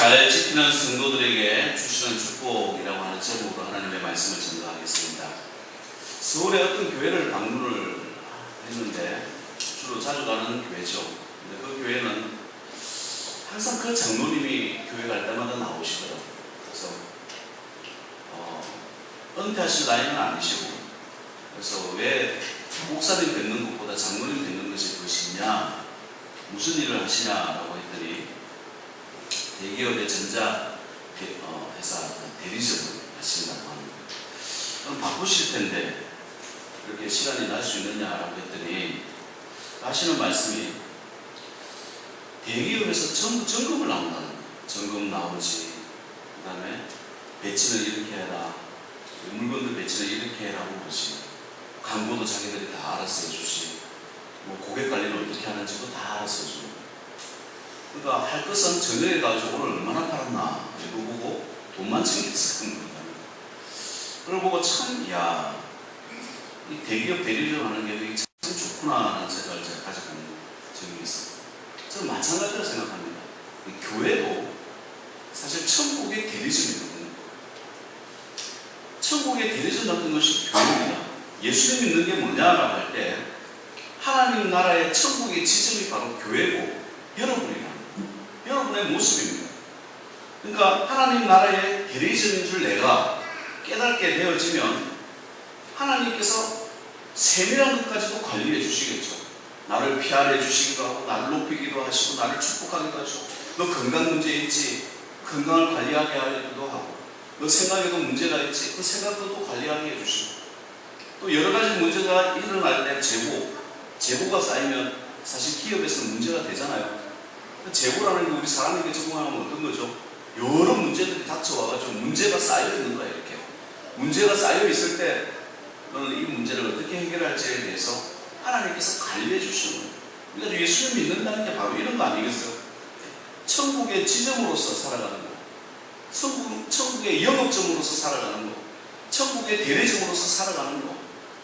잘 지키는 성도들에게 주시는 축복이라고 하는 제목으로 하나님의 말씀을 전달하겠습니다. 서울의 어떤 교회를 방문을 했는데 주로 자주 가는 교회죠. 근데 그 교회는 항상 그 장로님이 교회 갈 때마다 나오시더라고요. 그래서 은퇴하실 나이는 아니시고, 그래서 왜 목사님 뵙는 것보다 장로님 뵙는 것이 더 쉽냐, 무슨 일을 하시냐라고 했더니 대기업의 전자 회사 대리점을 하신다고 합니다. 그럼 바쁘실 텐데 이렇게 시간이 날 수 있느냐라고 했더니 하시는 말씀이 대기업에서 전부 점검을 나온다는 거예요. 점검 나오지, 그 다음에 배치는 이렇게 해라, 물건들 배치는 이렇게 해라고 그러시, 광고도 자기들이 다 알아서 해주시, 뭐 고객 관리를 어떻게 하는지도 다 알아서 해주고, 그러니까 할 것은 전혀해가지고 오늘 얼마나 팔았나 이거 보고 돈만 챙겨서 그런 겁니다. 그걸 보고 참, 야, 이 대기업 대리점 하는 게 참 좋구나 하는 생각을 제가 가지고 있는 적이 있어요. 저는 마찬가지로 생각합니다. 이 교회도 사실 천국의 대리점이거든요. 천국의 대리점 같은 것이 교회입니다. 예수님 믿는 게 뭐냐라고 할 때 하나님 나라의 천국의 지점이 바로 교회고 여러분이다. 여러분의 모습입니다. 그러니까 하나님 나라의 대리점인 줄 내가 깨닫게 되어지면 하나님께서 세밀한 것까지도 관리해 주시겠죠. 나를 피하려 주시기도 하고, 나를 높이기도 하시고, 나를 축복하기도 하시고, 너 건강 문제 있지? 건강을 관리하게 하기도 하고, 너 생각에도 문제가 있지? 그 생각도 또 관리하게 해주시고, 또 여러 가지 문제가 일어날 때 재고가 쌓이면 사실 기업에서는 문제가 되잖아요. 재고라는 게 우리 사람에게 적용하면 어떤 거죠? 여러 문제들이 닥쳐와가지고 문제가 쌓여 있는 거예요. 이렇게 문제가 쌓여 있을 때 너는 이 문제를 어떻게 해결할지에 대해서 하나님께서 관리해 주시는 거예요. 그러니까 예수를 믿는다는 게 바로 이런 거 아니겠어요? 천국의 지점으로서 살아가는 거, 천국의 영업점으로서 살아가는 거, 천국의 대리점으로서 살아가는 거,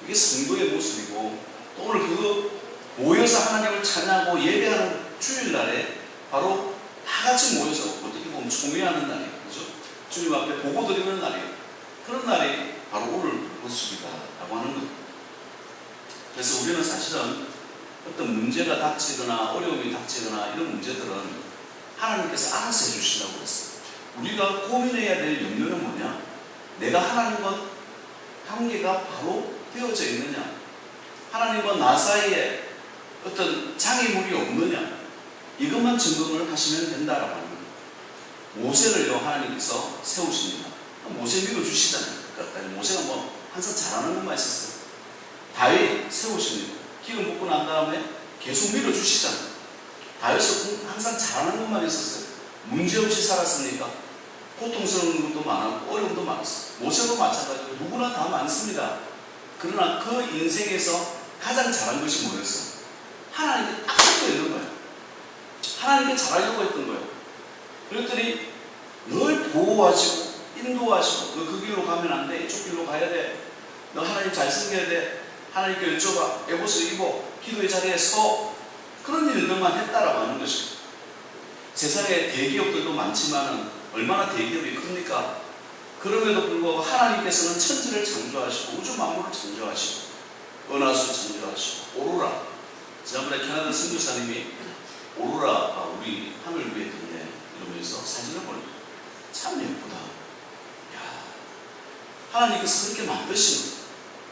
이게 성도의 모습이고, 또 오늘 모여서 하나님을 찬양하고 예배하는 주일날에 바로 다 같이 모여서 어떻게 보면 총회하는 날이에요. 그죠? 주님 앞에 보고 드리는 날이에요. 그런 날이 바로 오늘 모습이다라고 하는 거예요. 그래서 우리는 사실은 어떤 문제가 닥치거나 어려움이 닥치거나 이런 문제들은 하나님께서 알아서 해주신다고 그랬어요. 우리가 고민해야 될 염려는 뭐냐? 내가 하나님과 관계가 바로 되어져 있느냐? 하나님과 나 사이에 어떤 장애물이 없느냐? 이것만 점검을 하시면 된다라고 하는 거예요. 모세를요, 하나님께서 세우십니다. 모세 밀어주시잖아요. 그러니까 모세가 뭐 항상 잘하는 것만 있었어요. 다윗 세우십니다. 기름 붓고 난 다음에 계속 밀어주시잖아요. 다윗은 항상 잘하는 것만 있었어요. 문제없이 살았으니까 고통스러운 것도 많았고 어려움도 많았어요. 모세도 마찬가지로 누구나 다 많습니다. 그러나 그 인생에서 가장 잘한 것이 뭐였어요? 하나님께 딱 붙어 있는 거예요. 하나님께 잘하려고 했던 거예요. 그랬더니 늘 보호하시고 인도하시고, 너 그 길로 가면 안 돼, 이쪽 길로 가야 돼, 너 하나님 잘 섬겨야 돼, 하나님께 여쭤봐, 에봇을 입어, 기도의 자리에 서, 그런 일들만 했다라고 하는 것입니다. 세상에 대기업들도 많지만은 얼마나 대기업이 큽니까? 그럼에도 불구하고 하나님께서는 천지를 창조하시고 우주 만물을 창조하시고 은하수 창조하시고 오로라, 지난번에 캐나다 선교사님이 오로라가 우리 하늘 위에 있네 이러면서 사진을 보니까 참 예쁘다. 야, 하나님께서 그렇게 만드신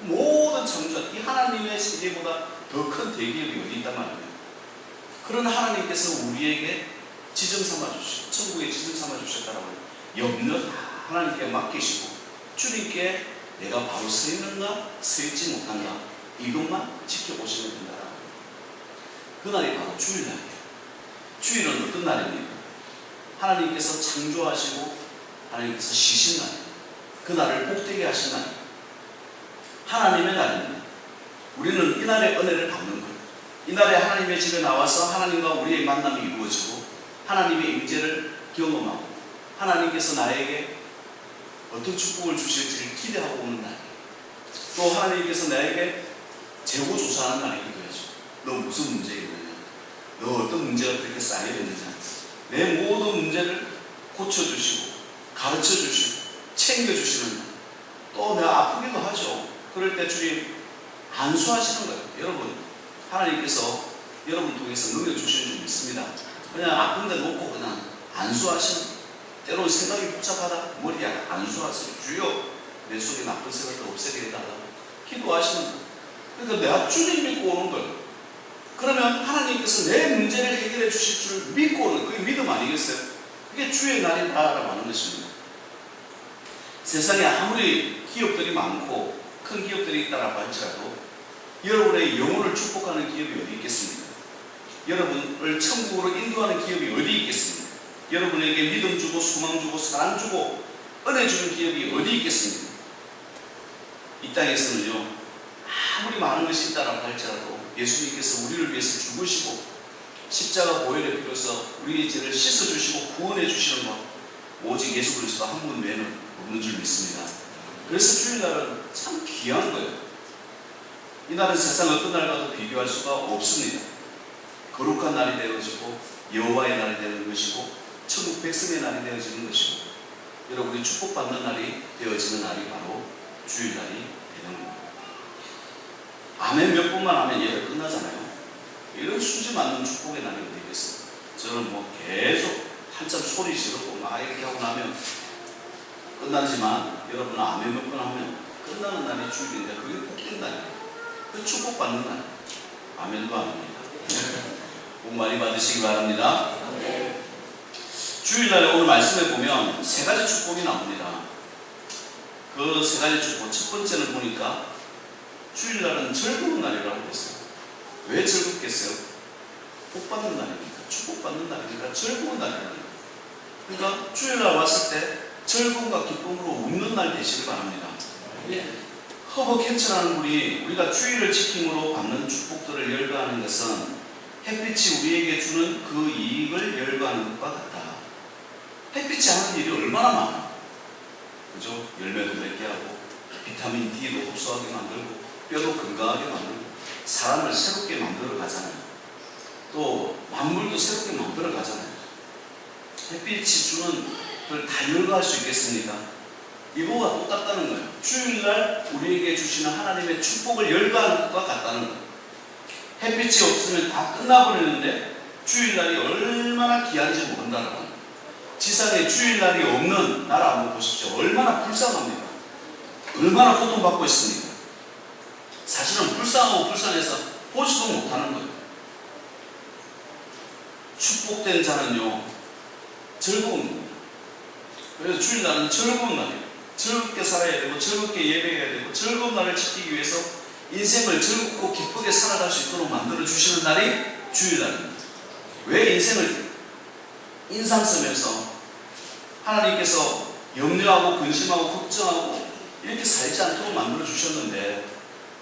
모든 창조한 이 하나님의 세계보다 더 큰 대기업이 어디 있단 말이에요. 그런 하나님께서 우리에게 지점 삼아주시고 천국에 지점 삼아주셨다라고 염려 다 하나님께 맡기시고 주님께 내가 바로 서 있는가 서 있지 못한가 이것만 지켜보시면 된다라고. 그날이 바로 주일날이에요. 주일은 어떤 날입니까? 하나님께서 창조하시고 하나님께서 쉬신 날이에요. 그날을 복되게 하신 날이에요. 하나님의 날입니다. 우리는 이날의 은혜를 받는 거예요. 이날에 하나님의 집에 나와서 하나님과 우리의 만남이 이루어지고 하나님의 임재를 경험하고 하나님께서 나에게 어떤 축복을 주실지를 기대하고 오는 날이에요. 또 하나님께서 나에게 재고조사하는 날이기도 하죠. 너 무슨 문제 있느냐? 너 어떤 문제가 그렇게 쌓여있느냐? 내 모든 문제를 고쳐주시고 가르쳐주시고 챙겨주시는, 또 내가 아프기도 하죠. 그럴 때 주님 안수하시는 거예요. 여러분, 하나님께서 여러분 통해서 능력주시는 줄 믿습니다. 그냥 아픈데 놓고 그냥 안수하시는 거예요. 때로는 생각이 복잡하다, 머리에 안수하세요. 주여 내 속에 나쁜 생각을 없애게 해달라고 기도하시는 거예요. 그러니까 내가 주님 믿고 오는 거예요. 그러면 하나님께서 내 문제를 해결해 주실 줄 믿고 오는, 그게 믿음 아니겠어요? 그게 주의 날이다라고 하는 것입니다. 세상에 아무리 기업들이 많고 큰 기업들이 있다라고 할지라도 여러분의 영혼을 축복하는 기업이 어디 있겠습니까? 여러분을 천국으로 인도하는 기업이 어디 있겠습니까? 여러분에게 믿음 주고 소망 주고 사랑 주고 은혜 주는 기업이 어디 있겠습니까? 이 땅에서는요, 아무리 많은 것이 있다라고 할지라도 예수님께서 우리를 위해서 죽으시고 십자가 보혈의 피로서 우리의 죄를 씻어주시고 구원해 주시는 것, 오직 예수 그리스도 한 분 외에는 없는 줄 믿습니다. 그래서 주일날은 참 귀한 거예요. 이날은 세상 어떤 날과도 비교할 수가 없습니다. 거룩한 날이 되어지고 여호와의 날이 되는 것이고 천국 백성의 날이 되어지는 것이고 여러분이 축복받는 날이 되어지는 날이 바로 주일날이 되는 겁니다. 아멘 몇 번만 하면 예배 끝나잖아요. 이런 수지 맞는 축복의 날이 어디 있겠어요? 저는 뭐 계속 한참 소리 지르고 막 이렇게 하고 나면 끝나지만, 여러분은 아멘 몇 번 하면 끝나는 날이 주일인데 그게 복된 날이에요. 그 축복받는 날. 아멘도 아닙니다. 복 많이 받으시기 바랍니다. 주일날에 오늘 말씀에 보면 세 가지 축복이 나옵니다. 그 세 가지 축복, 첫 번째는 보니까 주일날은 즐거운 날이라고 했어요. 왜 즐겁겠어요? 복 받는 날이니까, 축복받는 날이니까 즐거운 날이라는 거예요. 그러니까 주일날 왔을 때 즐거움과 기쁨으로 웃는 날 되시길 바랍니다. 허벅해천하는 분이 우리가 주일을 지킴으로 받는 축복들을 열거하는 것은 햇빛이 우리에게 주는 그 이익을 열거하는 것과 같다. 햇빛이 하는 일이 얼마나 많아. 그죠? 열매도 맺게 하고 비타민 D도 흡수하게 만들고 뼈도 건강하게 만들고 사람을 새롭게 만들어 가잖아요. 또 만물도 새롭게 만들어 가잖아요. 햇빛이 주는 걸 다 열거할 수 있겠습니까? 이거와 똑같다는 거예요. 주일날 우리에게 주시는 하나님의 축복을 열거하는 것과 같다는 거예요. 햇빛이 없으면 다 끝나버리는데 주일날이 얼마나 귀한지 모른다는 거예요. 지상에 주일날이 없는 나라 한번 보십시오. 얼마나 불쌍합니까? 얼마나 고통받고 있습니까? 사실은 불쌍하고 불쌍해서 보지도 못하는 거예요. 축복된 자는요, 즐거운 겁니다. 그래서 주일날은 즐거운 날이에요. 즐겁게 살아야 되고 즐겁게 예배해야 되고 즐거운 날을 지키기 위해서 인생을 즐겁고 기쁘게 살아갈 수 있도록 만들어 주시는 날이 주일날입니다. 왜 인생을 인상 쓰면서 하나님께서 염려하고 근심하고 걱정하고 이렇게 살지 않도록 만들어 주셨는데,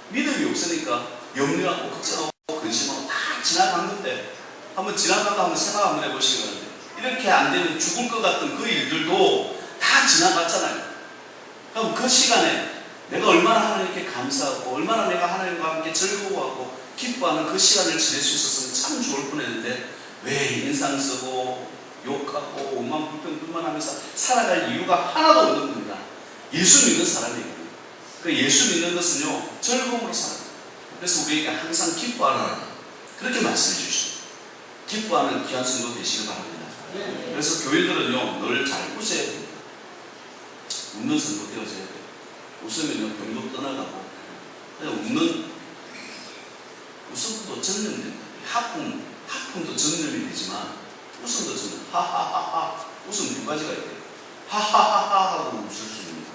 믿음이 없으니까 염려하고 걱정하고 근심하고 다 지나갔는데, 한번 지나간 거 한번 생각 한번 해보시기 바랍니다. 이렇게 안 되면 죽을 것 같은 그 일들도 다 지나갔잖아요. 그럼 그 시간에 내가 얼마나 하나님께 감사하고 얼마나 내가 하나님과 함께 즐거워하고 기뻐하는 그 시간을 지낼 수 있었으면 참 좋을 뻔했는데, 왜 인상 쓰고 욕하고 원망 불평 하면서 살아갈 이유가 하나도 없는 겁니다. 예수 믿는 사람이에요. 그 예수 믿는 것은요, 즐거움으로 살아요. 그래서 우리에게 항상 기뻐하라, 그렇게 말씀해 주시죠. 기뻐하는 귀한 성도 되시길 바랍니다. 그래서 교회들은요, 늘 잘 웃어야 됩니다. 웃는 성도 되어져야 돼요. 웃으면요, 병도 떠나가고, 웃음도 전염됩니다. 하품도 전염이 되지만 웃음도 전염. 하하하하. 웃음 두 가지가 있대요. 하하하하 하고 웃을 수 있는 거.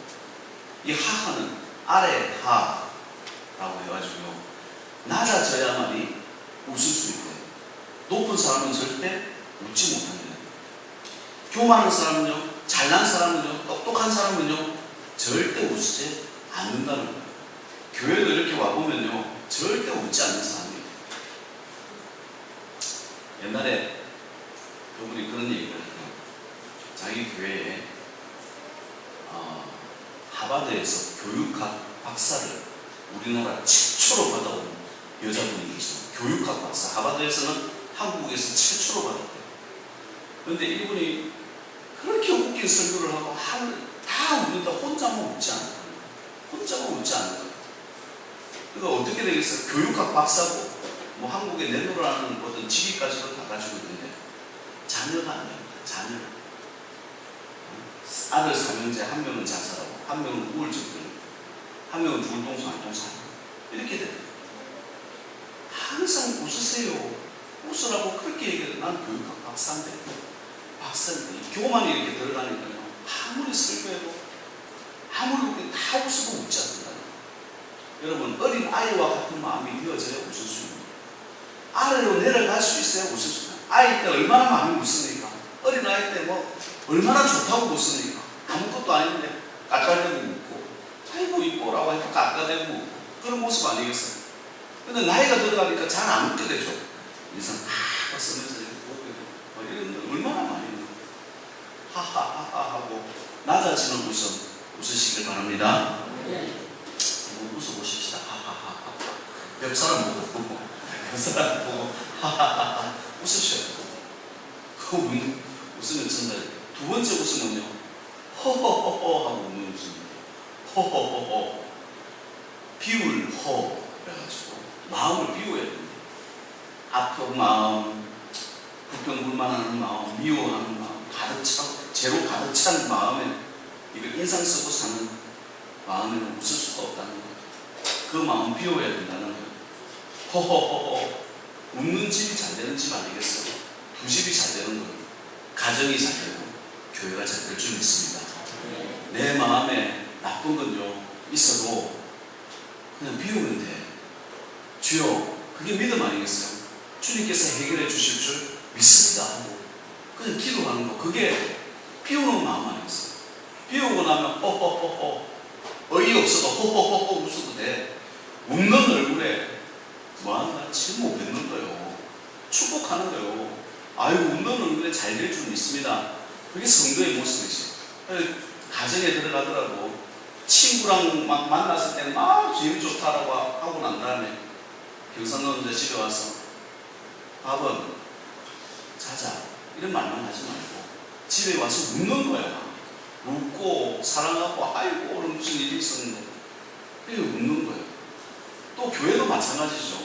이 하하는 아래 하라고 해가지고요, 낮아져야만이 웃을 수 있고요. 높은 사람은 절대 웃지 못합니다. 교만한 사람은요, 잘난 사람은요, 똑똑한 사람은요, 절대 웃지 않는다는 거예요. 교회도 이렇게 와보면요, 절대 웃지 않는 사람이에요. 옛날에 그분이 그런 얘기를 해요. 자기 교회에 하버드에서 교육학 박사를 우리나라 최초로 받아온 여자분이 계십니다. 교육학 박사. 하버드에서는 한국에서 최초로 받았대요. 그런데 이분이 그렇게 웃긴 설교를 하고 다 웃는다. 혼자만 웃지 않는다. 혼자만 웃지 않는다. 그러니까 어떻게 되겠어요? 교육학 박사고 뭐 한국에 내노라는 어떤 직위까지도 다 가지고 있는데 자녀가 안 됩니다. 자녀. 아들 삼형제 한 명은 자살하고 한 명은 우울증, 한 명은 죽을 동서 안 동서 이렇게 됩니다. 항상 웃으세요. 웃으라고 그렇게 얘기해도 난 교육학 박사인데 교만이 이렇게 들어가니까요. 아무리 설교해도 아무리 우리 다 웃어도 웃지 않는다. 여러분 어린 아이와 같은 마음이 되어져야 웃을 수 있는 거예요. 아래로 내려갈 수 있어야 웃을 수 있어요. 아이 때 얼마나 많이 웃습니까? 어린 아이 때 뭐 얼마나 좋다고 웃습니까? 아무것도 아닌데 깎아대고 웃고 아이고 이뻐라고 해서 깎아대고 웃고 그런 모습 아니겠어요? 근데 나이가 들어가니까 잘 안 웃게 되죠. 인상 팍 쓰면서 이렇게 웃게 되고 이런 얼마나 많이 웃는 하하하하 하고 낮아지는 웃음 웃으시길 바랍니다. 한번 웃어보십시다. 하하하하. 옆 사람 보고 옆 사람 보고 하하하하 웃으셔야 돼요. 그 웃으면 전달. 두 번째 웃음은요. 허허허허 하고 웃는 웃음입니다. 허허허허. 비울 허 그래가지고 마음을 비워야 됩니다. 아픈 마음, 불평불만하는 마음, 미워하는 마음, 죄로 가득 찬 마음에 이걸 인상 쓰고 사는 마음에는 웃을 수가 없다는 거예요. 그 마음 비워야 된다는 거예요. 허허허허. 웃는 집이 잘 되는 집 아니겠어요? 두 집이 잘 되는 거예요. 가정이 잘 되고 교회가 잘 될 줄 믿습니다. 내 마음에 나쁜 건요 있어도 그냥 비우면 돼. 주여, 그게 믿음 아니겠어요? 주님께서 해결해 주실 줄 믿습니다 하고 그냥 기도하는 거, 그게 비우는 마음 아니겠어요? 비우고 나면 허허허허 어이없어도 허허허허 웃어도 돼. 웃는 얼굴에 뭐하는가? 침못 뱉는 거예요. 축복하는 거예요. 아유, 웃는 얼굴에 잘 될 줄 믿습니다. 그게 성도의 모습이지. 가정에 들어가더라도 친구랑 막 만났을 때는 재미 좋다라고 하고 난 다음에 경상도 이제 집에 와서 밥은 자자 이런 말만 하지 말고 집에 와서 웃는 거야. 웃고 사랑하고 아이고 오늘 무슨 일이 있었는데 그게 웃는 거예요. 또 교회도 마찬가지죠.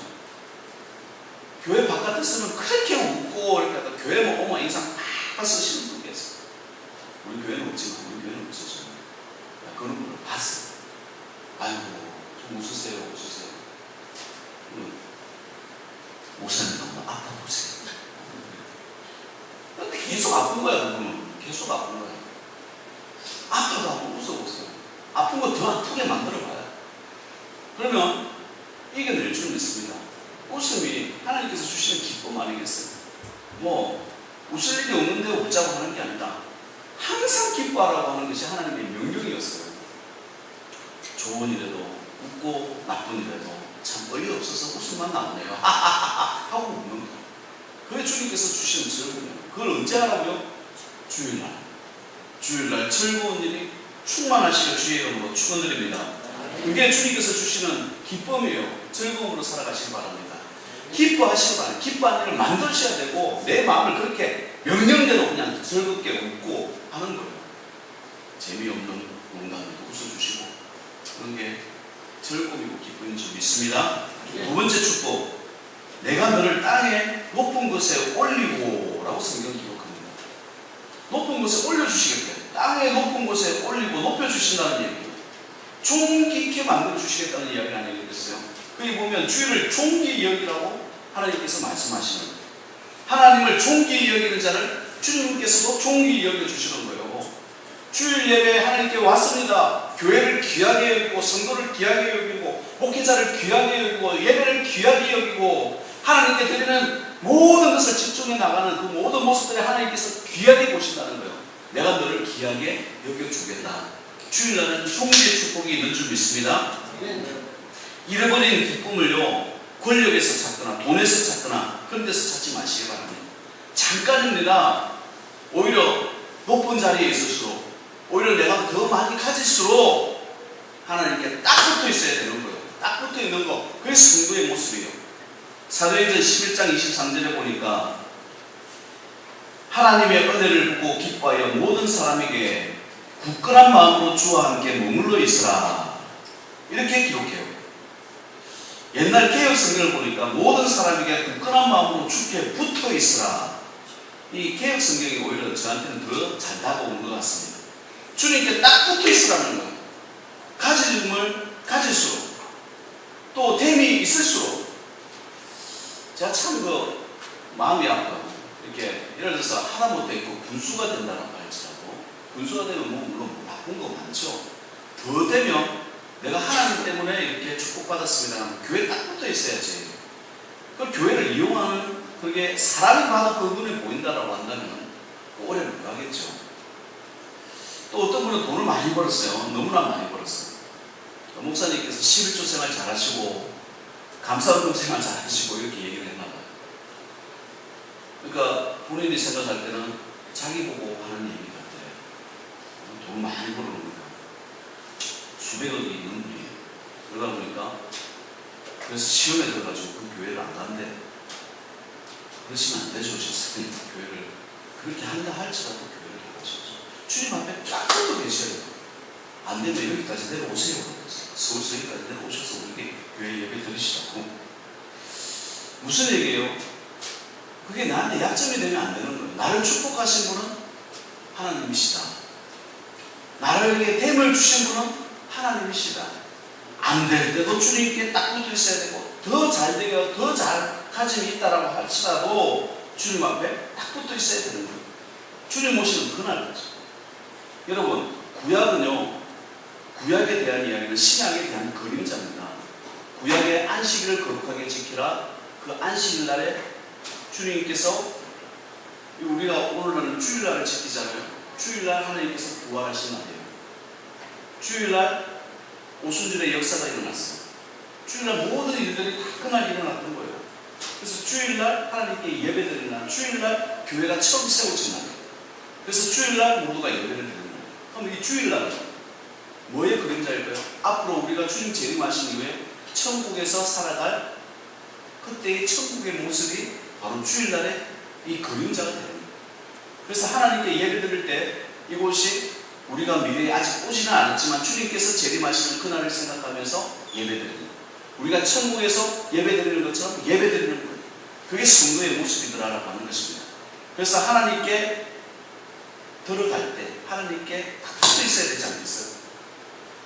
교회 바깥에서는 그렇게 웃고 이렇게 하다 교회 오면 인상 팍 쓰시는 분이 계세요. 우리 교회는 없지만 우리 교회는 없었죠. 그런 분을 봤어요. 아이고 좀 웃으세요. 목사님 너무 아파 보세요. 계속 아픈 거야. 그분은 계속 아픈 거야. 아파도 한번 웃어보세요. 아픈 거 더 아프게 만들어봐요. 그러면 이겨낼 줄 믿습니다. 웃음이 하나님께서 주시는 기쁨 아니겠어요? 뭐 웃을 일이 없는데 웃자고 하는 게 아니라 항상 기뻐하라고 하는 것이 하나님의 명령이었어요. 좋은 일에도 웃고 나쁜 일에도 참 어이없어서 웃음만 나오네요. 하하하하 하고 웃는 거예요. 그게 주님께서 주시는 즐거움이에요. 그걸 언제 하라고요? 주일날 즐거운 일이 충만하시길 주의 이름으로 축원드립니다. 그게 주님께서 주시는 기쁨이에요. 즐거움으로 살아가시기 바랍니다. 기뻐하시기 바랍니다. 기뻐하는 일을 만드셔야 되고 내 마음을 그렇게 명령대로 그냥 즐겁게 웃고 하는 거예요. 재미없는 농담도 웃어주시고 그런 게 즐거움이고 기쁨인 줄 믿습니다. 두 번째 축복, 내가 너를 땅의 높은 곳에 올리고 라고 성경 기록합니다. 높은 곳에 올려주시겠대요. 땅의 높은 곳에 올리고 높여주신다는 얘기예요. 종기 있게 만들어주시겠다는 이야기 아니겠어요? 거기 보면 주일을 종기 여기라고 하나님께서 말씀하시는 거예요. 하나님을 종기 여기는 자를 주님께서도 종기 여겨주시는 거예요. 주일 예배에 하나님께 왔습니다. 교회를 귀하게 여기고 성도를 귀하게 여기고 목회자를 귀하게 여기고 예배를 귀하게 여기고 하나님께 드리는 모든 것을 집중해 나가는 그 모든 모습들을 하나님께서 귀하게 보신다는 거예요. 내가 너를 귀하게 여겨주겠다. 주일날은 종기의 축복이 있는 줄 믿습니다. 잃어버린 기쁨을요 권력에서 찾거나 돈에서 찾거나 그런 데서 찾지 마시기 바랍니다. 잠깐입니다. 오히려 높은 자리에 있을수록 오히려 내가 더 많이 가질수록 하나님께 딱 붙어 있어야 되는 거예요. 딱 붙어 있는 거, 그게 성도의 모습이에요. 사도행전 11장 23절에 보니까 하나님의 은혜를 보고 기뻐하여 모든 사람에게 굳건한 마음으로 주와 함께 머물러 있으라. 이렇게 기록해요. 옛날 개혁 성경을 보니까 모든 사람에게 굳건한 마음으로 주께 붙어 있으라. 이 개혁 성경이 오히려 저한테는 더 잘 다가오는 것 같습니다. 주님께 딱 붙어 있으라는 거예요. 가짐을 가질수록 또 됨이 있을수록 제가 참 마음이 아파요. 이렇게 예를 들어서 하다못해 있고 군수가 된다는 할지라도 군수가 되면 물론 나쁜 거 많죠. 더 되면 내가 하나님 때문에 이렇게 축복받았습니다 하면 교회에 딱 붙어 있어야지. 그 교회를 이용하는 그게 사람이 봐도 그 눈에 보인다라고 한다면 오래 못 가겠죠. 또 어떤 분은 돈을 많이 벌었어요. 너무나 많이 벌었어요. 목사님께서 11조 생활 잘하시고 감사원금 생활 잘하시고 이렇게 얘기를 했나봐요. 그러니까 본인이 생각할 때는 자기 보고 하는 얘기 같아요. 돈 많이 벌는 거예요. 수백억이 있는 분이에요. 그러다 보니까 그래서 시험에 들어가지고 그 교회를 안 간대. 그러시면 안 되죠. 집사님 교회를 그렇게 한다 할지라도 교회를 가셔야죠. 주님 앞에 딱 붙어 계셔야 돼요. 안 되면 여기까지 내려오세요. 서울서 여기까지 내려오셔서 우리 교회 예배 드리시라고. 무슨 얘기예요? 그게 나한테 약점이 되면 안 되는 거예요. 나를 축복하신 분은 하나님이시다. 나에게 됨을 주신 분은 하나님이시다. 안 될 때도 주님께 딱 붙어 있어야 되고 더 잘 되고 더 잘 가짐이 있다라고 할지라도 주님 앞에 딱 붙어 있어야 되는 거예요. 주님 오시는 그날까지. 여러분 구약은요, 구약에 대한 이야기는 신약에 대한 그림자입니다. 구약의 안식일을 거룩하게 지키라. 그 안식일날에 주님께서 우리가 오늘날은 주일날을 지키잖아요. 주일날 하나님께서 부활하신 날이에요. 주일날 오순절의 역사가 일어났어요. 주일날 모든 일들이 다 그날 일어났던 거예요. 그래서 주일날 하나님께 예배드리는 날, 주일날 교회가 처음 세워진 날이에요. 그래서 주일날 모두가 예배를 드리는 거예요. 그럼 이 주일날은 뭐의 그림자일까요? 앞으로 우리가 주님 재림하신 이후에 천국에서 살아갈 그때의 천국의 모습이 바로 주일날의 이 그림자가 되는 거예요. 그래서 하나님께 예배드릴 때 이곳이 우리가 미래에 아직 오지는 않았지만 주님께서 재림하시는 그날을 생각하면서 예배드리는 거예요. 우리가 천국에서 예배드리는 것처럼 예배드리는 거예요. 그게 성도의 모습이더라라고 하는 것입니다. 그래서 하나님께 들어갈 때 하나님께 딱 붙어 있어야 되지 않겠어요?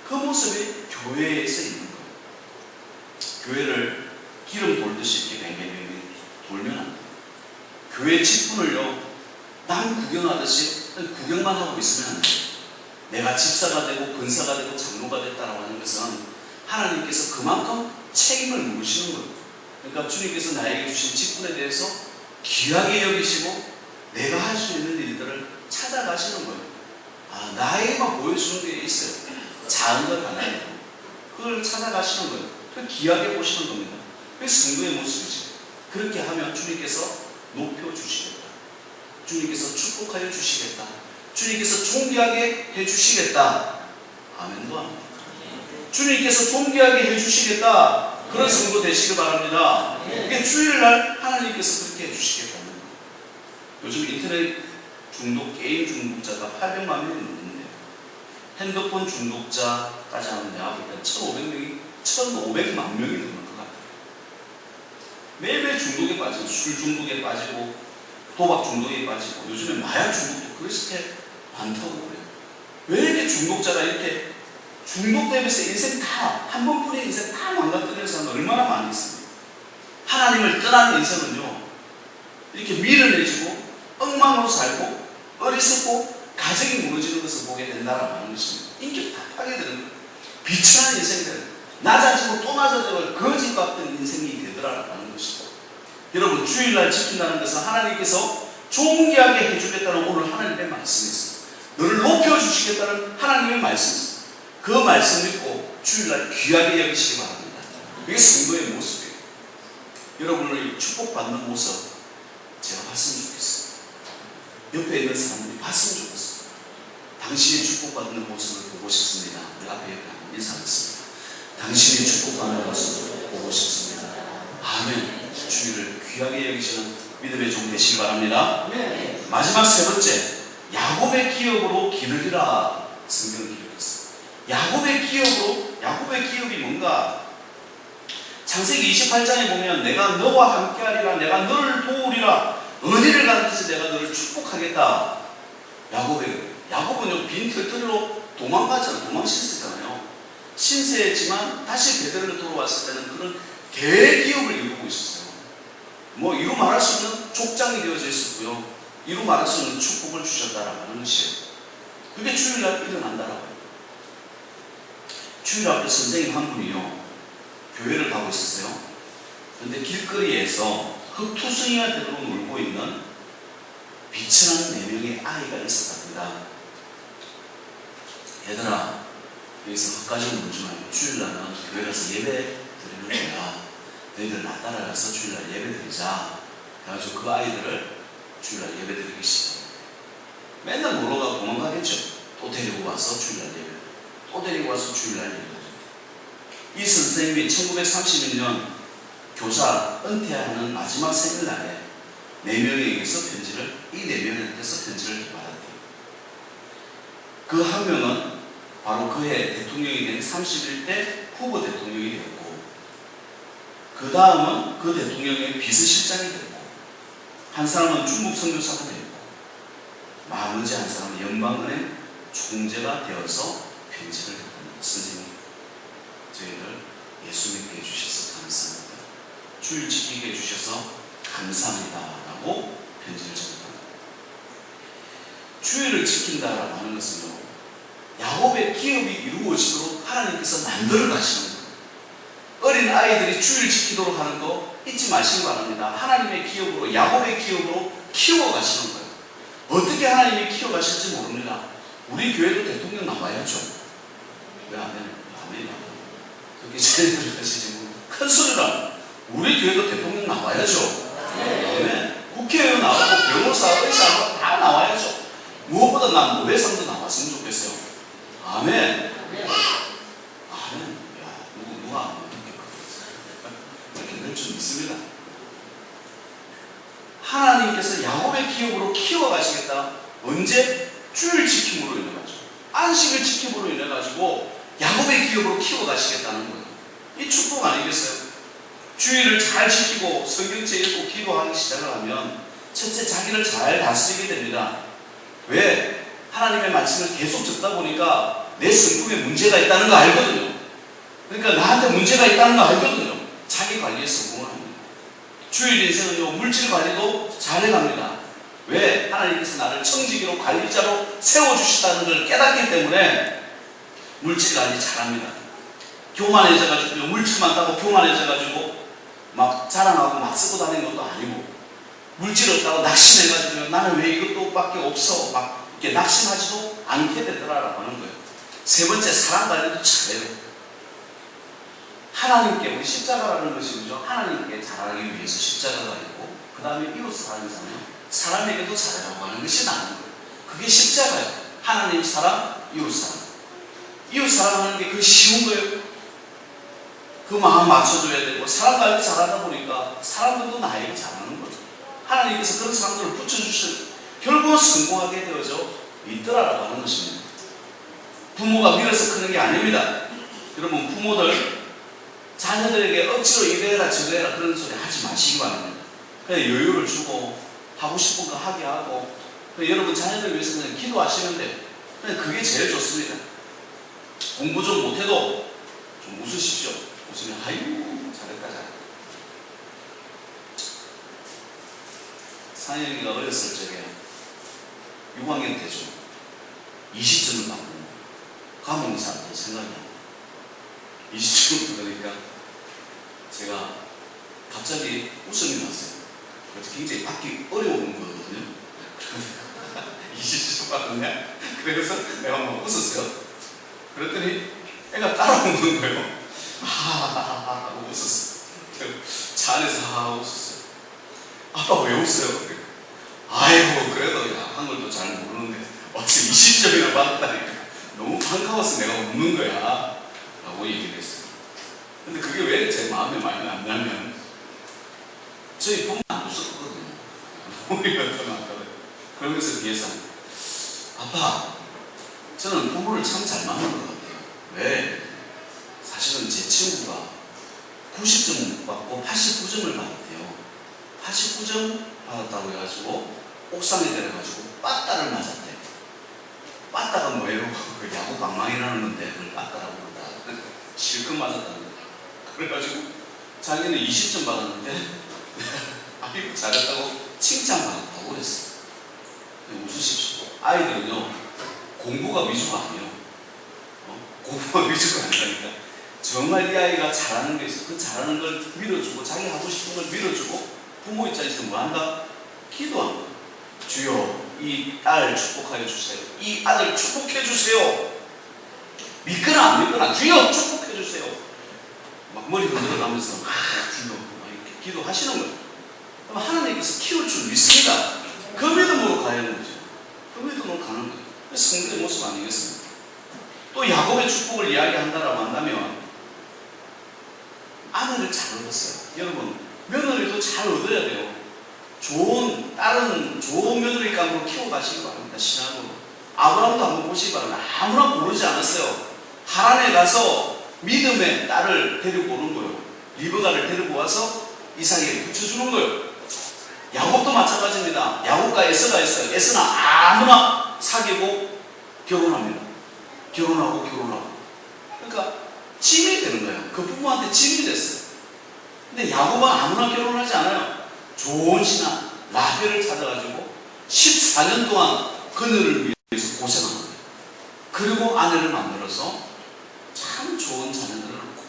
그 모습이 교회에서 있는 거예요. 교회를 기름 돌듯이 이렇게 뱅뱅뱅 돌면 안 돼요. 교회 직분을요, 남 구경하듯이 구경만 하고 있으면 안 돼요. 내가 집사가 되고 근사가 되고 장로가 됐다라고 하는 것은 하나님께서 그만큼 책임을 물으시는 거예요. 그러니까 주님께서 나에게 주신 직분에 대해서 귀하게 여기시고 내가 할 수 있는 일들을 찾아가시는 거예요. 나에게만 보여주는 게 있어요. 작은 것 하나예요. 그걸 찾아가시는 거예요. 그걸 귀하게 보시는 겁니다. 그게 성도의 모습이죠. 그렇게 하면 주님께서 높여주시겠다. 주님께서 축복하여 주시겠다. 주님께서 존귀하게 해주시겠다. 아멘도 합니다. 주님께서 존귀하게 해주시겠다. 그런 성도 되시길 바랍니다. 이게 주일날 하나님께서 그렇게 해주시겠다는 거예요. 요즘 인터넷 중독, 게임 중독자가 800만 명이 넘는데 핸드폰 중독자까지 하면 내가 볼 때 1,500만 명이 넘는 것 같아요. 매일매일 중독에 빠지고 술 중독에 빠지고 도박 중독에 빠지고 요즘에 마약 중독도 그렇게 많다고 그래요. 왜 이렇게 중독자가 이렇게 중독되면서 인생 다, 한 번뿐인 인생 다 망가뜨리는 사람 얼마나 많이 있습니까? 하나님을 떠난 인생은요, 이렇게 밀어내지고 엉망으로 살고 어리석고 가정이 무너지는 것을 보게 된다라고 하는 것입니다. 인격이 다 파괴되는 거예요. 비천한 인생들, 낮아지고 또 낮아지고 거지 같은 인생이 되더라라고 하는 것입니다. 여러분, 주일날 지킨다는 것은 하나님께서 존귀하게 해주겠다는 오늘 하나님의 말씀이었습니다. 너를 높여주시겠다는 하나님의 말씀이었습니다. 그 말씀 믿고 주일날 귀하게 여기시기 바랍니다. 이게 성도의 모습이에요. 여러분의 축복받는 모습 제가 봤으면 좋겠어요. 옆에 있는 사람들이 봤으면 좋겠어요. 당신이 축복받는 모습을 보고 싶습니다. 우리 앞에 한번 인사하겠습니다. 당신이 축복받는 모습을 보고 싶습니다. 아멘. 주일을 귀하게 여기시는 믿음의 종 되시기 바랍니다. 네. 마지막 세 번째, 야곱의 기업으로 기르리라 성경은 기록했어요. 야곱의 기업으로, 야곱의 기업이 뭔가? 창세기 28장에 보면 내가 너와 함께하리라, 내가 너를 도우리라, 은혜를 가르쳐서 내가 너를 축복하겠다. 야곱은 빈 털터리로 도망쳤었잖아요. 신세했지만 다시 베들레헴으로 돌아왔을 때는 그런 대기업을 이루고 있었어요. 뭐 이루 말할 수 있는 족장이 되어져 있었고요. 이루 말할 수 있는 축복을 주셨다라고 하는 것이에요. 그게 주일날 일어난다라고 해요. 주일 앞에 선생님 한 분이요, 교회를 가고 있었어요. 그런데 길거리에서 흑투성이가 되도록 놀고 있는 비천한 4명의 아이가 있었답니다. 얘들아, 여기서 흑가지고 놀지 말고 주일날은 교회 가서 예배 드리는 거야. 너희들 나 따라가서 주일날 예배 드리자. 그래가지고 그 아이들을 주일날 예배 드리기 시작해요. 맨날 놀러 가고 도망가겠죠. 또 데리고 와서 주일날 예배, 또 데리고 와서 주일날 예배. 이 선생님이 1932년 교사 은퇴하는 마지막 생일날에 4명에게서 편지를, 이 4명한테서 편지를 받았대요. 그 한 명은 바로 그해 대통령이 된 31대 후보 대통령이 되었고, 그 다음은 그 대통령의 비서실장이 되었고, 한 사람은 중국 선교사가 되었고, 나머지 한 사람은 연방은행 총재가 되어서 편지를 했답니다. 선생님, 저희를 예수 믿게 해주셔서 감사합니다. 주일 지키게 해주셔서 감사합니다 라고 편지를 적었다. 주일을 지킨다라고 하는 것은요, 야곱의 기업이 이루어지도록 하나님께서 만들어 가시는 거예요. 어린 아이들이 주일 지키도록 하는 거 잊지 마시기 바랍니다. 하나님의 기업으로, 야곱의 기업으로 키워 가시는 거예요. 어떻게 하나님이 키워 가실지 모릅니다. 우리 교회도 대통령 나와야죠. 왜 안 되는 거예요? 그렇게 잘 들으시지 뭐. 큰 소리라. 우리 교회도 대통령 나와야죠. 네. 국회의원 나오고 변호사, 의사 다 나와야죠. 무엇보다 난 노회상도 나왔으면 좋겠어요. 아멘. 아멘. 야, 누가 이렇게 늘 좀 있습니다. 하나님께서 야곱의 기업으로 키워가시겠다. 언제? 주일 지킴으로 인해가지고, 안식을 지킴으로 인해가지고 야곱의 기업으로 키워가시겠다는 거예요. 이 축복 아니겠어요? 주일을 잘 지키고 성경책 읽고 기도하기 시작을 하면 첫째, 자기를 잘 다스리게 됩니다. 왜? 하나님의 말씀을 계속 듣다 보니까 내 성품에 문제가 있다는 거 알거든요. 그러니까 나한테 문제가 있다는 거 알거든요. 자기 관리에 성공을 합니다. 주일 인생은요, 물질 관리도 잘해갑니다. 왜? 하나님께서 나를 청지기로 관리자로 세워주시다는 걸 깨닫기 때문에 물질 관리 잘합니다. 교만해져가지고 물질만 따고 교만해져가지고 막 자랑하고 막 쓰고 다니는 것도 아니고, 물질 없다고 낙심해가지고 나는 왜 이것도밖에 없어 막 이렇게 낙심하지도 않게 되더라라고 하는 거예요. 세 번째, 사랑 관리도 잘해요. 하나님께, 우리 십자가라는 것이 뭐죠? 하나님께 잘하기 위해서 십자가가 있고, 그 다음에 이웃 사랑이잖아요. 사람에게도 잘하라고 하는 것이 나는 거예요. 그게 십자가예요. 하나님 사랑, 이웃 사랑. 이웃 사랑하는 게 그게 쉬운 거예요. 그 마음 맞춰줘야 되고, 사람 관리 잘하다 보니까 사람들도 나에게 잘하는 거죠. 하나님께서 그런 사람들을 붙여주셔서 결국은 성공하게 되어져 있더라라고 하는 것입니다. 부모가 밀어서 크는 게 아닙니다. 여러분, 부모들 자녀들에게 억지로 이래라 저래라 그런 소리 하지 마시기 바랍니다. 그냥 여유를 주고 하고 싶은 거 하게 하고, 여러분 자녀들 위해서는 기도하시는데 그게 제일 좋습니다. 공부 좀 못해도 좀 웃으십시오. 웃으면 아이고 잘했다 잘했다. 상현이가 어렸을 적에 6학년 때죠. 20점을 받고 감옥에서 안 생각이 안 나요. 20점을 받으니까 제가 갑자기 웃음이 났어요. 그래서 굉장히 받기 어려운 거거든요. 20점 받았냐? 그래서 내가 막 웃었어요. 그랬더니 애가 따라 웃는 거예요. 하하하하 하고 웃었어요. 차 안에서 하하 웃었어요. 아빠 왜 웃어요? 아이고 그래도 야, 한글도 잘 모르는데 어떻게 20점이나 받았다니까 너무 반가워서 내가 웃는 거야 라고 얘기를 했어요. 근데 그게 왜 제 마음에 많이 안 나면 저희 부모는 안 웃었거든요. 우리가 더 많거든. 그런 것에 비해서 아빠, 저는 부모를 참 잘 만난 것 같아요. 왜? 사실은 제 친구가 90점 받고 89점을 받았대요. 89점 받았다고 해가지고 옥상에 내려가지고 빠따를 맞았대요. 빠따가 뭐예요? 그 야구 방망이라는 건데 그걸 빠따라고 한다. 실컷 맞았다는 거예요. 그래가지고 자기는 20점 받았는데 아이고 잘했다고 칭찬받았다고 그랬어요. 웃으십시오. 아이들은요 공부가 위주가 아니에요. 공부가 위주가 아니라니까. 정말 이 아이가 잘하는 게 있어. 그 잘하는 걸 밀어주고 자기 하고 싶은 걸 밀어주고 부모 입장에서 뭐 한다? 기도한다. 주여 이 딸 축복하여 주세요. 이 아들 축복해 주세요. 믿거나 안 믿거나 주여 축복해 주세요. 막 머리 흔들어가면서 주여 이렇게 기도하시는 거예요. 그럼 하나님께서 키울 줄 믿습니다. 그 믿음으로 가야 하는 거죠. 그 믿음으로 가는 거예요. 성도의 모습 아니겠습니까? 또 야곱의 축복을 이야기한다라고 한다면 아내를 잘 얻었어요. 여러분 며느리도 잘 얻어야 돼요. 좋은 딸은 좋은 며느리감으로 키워가시기 바랍니다. 신앙으로. 아브라함도 한번 보시기 바랍니다. 아무나 고르지 않았어요. 하란에 가서 믿음의 딸을 데리고 오는 거예요. 리브가를 데리고 와서 이삭에게 붙여주는 거예요. 야곱도 마찬가지입니다. 야곱과 에서가 있어요. 에서는 아무나 사귀고 결혼합니다. 결혼하고 그러니까 짐이 되는 거예요. 그 부모한테 짐이 됐어요. 근데 야곱은 아무나 결혼하지 않아요. 좋은 신하 라헬을 찾아가지고 14년 동안 그녀를 위해서 고생한 거예요. 그리고 아내를 만들어서 참 좋은 자녀들을 얻고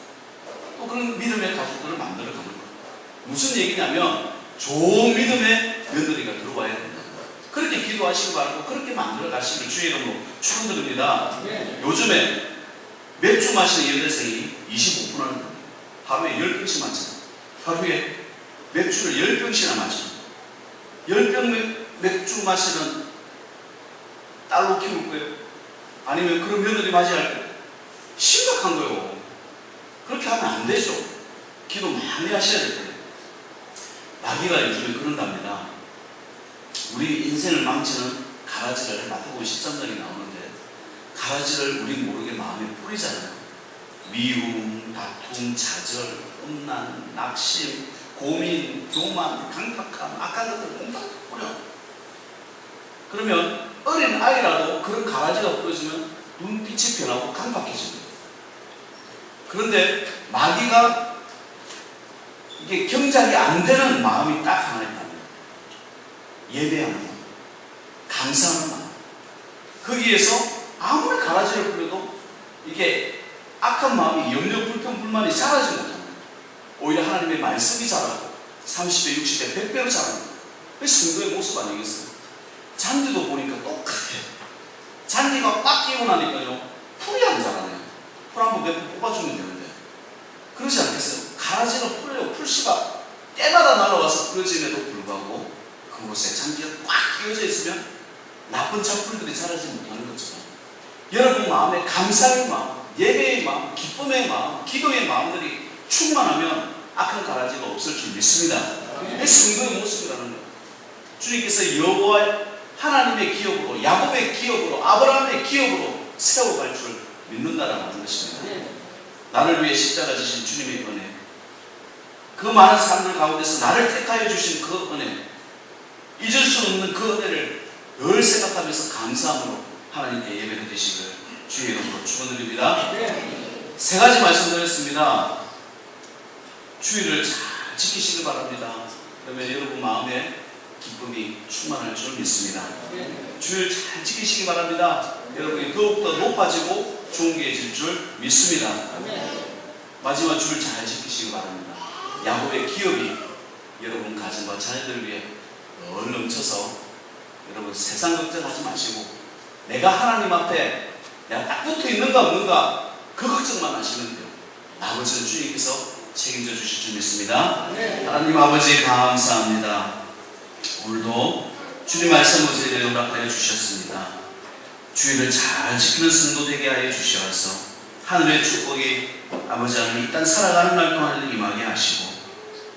또 그런 믿음의 가족들을 만들어가는 거예요. 무슨 얘기냐면 좋은 믿음의 며느리가 들어와야 된다. 그렇게 기도하시기 바라고 그렇게 만들어 가시길 주의 이름으로 축원드립니다. 요즘에 맥주 마시는 여대생이 25분 하는 겁니다. 하루에 10병씩 마셔요. 하루에 맥주를 10병씩이나 마셔요. 10병 맥주 마시는 딸로 키울 거예요? 아니면 그런 며느리 맞이할 거예요? 심각한 거예요. 그렇게 하면 안 되죠. 기도 많이 하셔야 될 거예요. 마귀가 요즘에 그런답니다. 우리 인생을 망치는 가라지를 마태복음 13장에 나오는데 가라지를 우리 모르게 마음에 뿌리잖아요. 미움, 다툼, 좌절, 음란, 낙심, 고민, 교만, 강팍함, 악한 것들을 온갖 뿌려. 그러면 어린 아이라도 그런 가라지가 뿌려지면 눈빛이 변하고 강팍해집니다. 그런데 마귀가 이게 경작이 안 되는 마음이 딱 하나 있답니다. 예배하는 마음, 감사하는 마음. 거기에서 아무리 가라지를 뿌려도 이게 악한 마음이 염려, 불평, 불만이 자라지 못합니다. 오히려 하나님의 말씀이 자라고 30배, 60배, 100배로 자랍니다. 그게 성도의 모습 아니겠어요? 잔디도 보니까 똑같아요. 잔디가 꽉 끼고 나니까요 풀이 안 자라네요. 풀 한번 몇 번 뽑아주면 되는데 그러지 않겠어요? 가라지가 풀려요. 풀씨가 때마다 날아와서 부러짐에도 불구하고 그곳에 잔디가 꽉 끼어져 있으면 나쁜 잡풀들이 자라지 못하는 것처럼 여러분 마음에 감사의 마음, 예배의 마음, 기쁨의 마음, 기도의 마음들이 충만하면 악한 가라지가 없을 줄 믿습니다. 그게 성도의 모습이라는 거예요. 주님께서 여호와 하나님의 기업으로, 야곱의 기업으로, 아브라함의 기업으로 세워갈 줄 믿는다라는 것입니다. 나를 위해 십자가 지신 주님의 은혜, 그 많은 사람들 가운데서 나를 택하여 주신 그 은혜, 잊을 수 없는 그 은혜를 늘 생각하면서 감사함으로 하나님께 예배를 드리시길 주의 이름으로 축원드립니다. 세 가지 말씀드렸습니다. 주의를 잘 지키시길 바랍니다. 그러면 여러분 마음에 기쁨이 충만할 줄 믿습니다. 주의를 잘 지키시기 바랍니다. 여러분이 더욱더 높아지고 존귀해질 줄 믿습니다. 마지막 주를 잘 지키시기 바랍니다. 야곱의 기업이 여러분 가정과 자녀들을 위해 늘 넘쳐서 여러분 세상 걱정하지 마시고 내가 하나님 앞에 내가 딱 붙어 있는가 없는가 그 걱정만 하시면 돼요. 나머지는 주님께서 책임져 주실 줄 믿습니다. 하나님 아버지 감사합니다. 오늘도 주님 말씀을 저희에게 허락하여 주셨습니다. 주의를 잘 지키는 성도 되게 하여 주시어서 하늘의 축복이 아버지 하나님 이 땅 살아가는 날 동안 임하게 하시고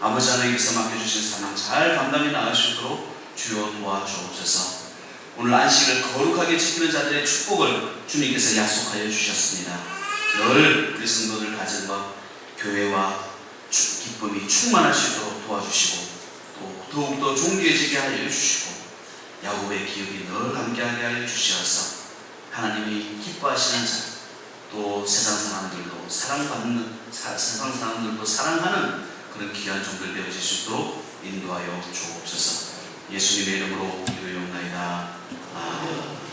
아버지 하나님께서 맡겨주신 사명 잘 감당해 나가시도록 주여 도와주옵소서. 오늘 안식을 거룩하게 지키는 자들의 축복을 주님께서 약속하여 주셨습니다. 늘 우리 성도들 가정과 교회와 기쁨이 충만할 수 있도록 도와주시고 또 더욱더 존귀해지게 하여 주시고 야곱의 기억이 늘 함께하게 하여 주시어서 하나님이 기뻐하시는 자, 또 세상 사람들도 세상 사람들도 사랑하는 그런 귀한 종들 되어질 수 있도록 인도하여 주옵소서. 예수님의 이름으로 기도하옵나이다. 아멘.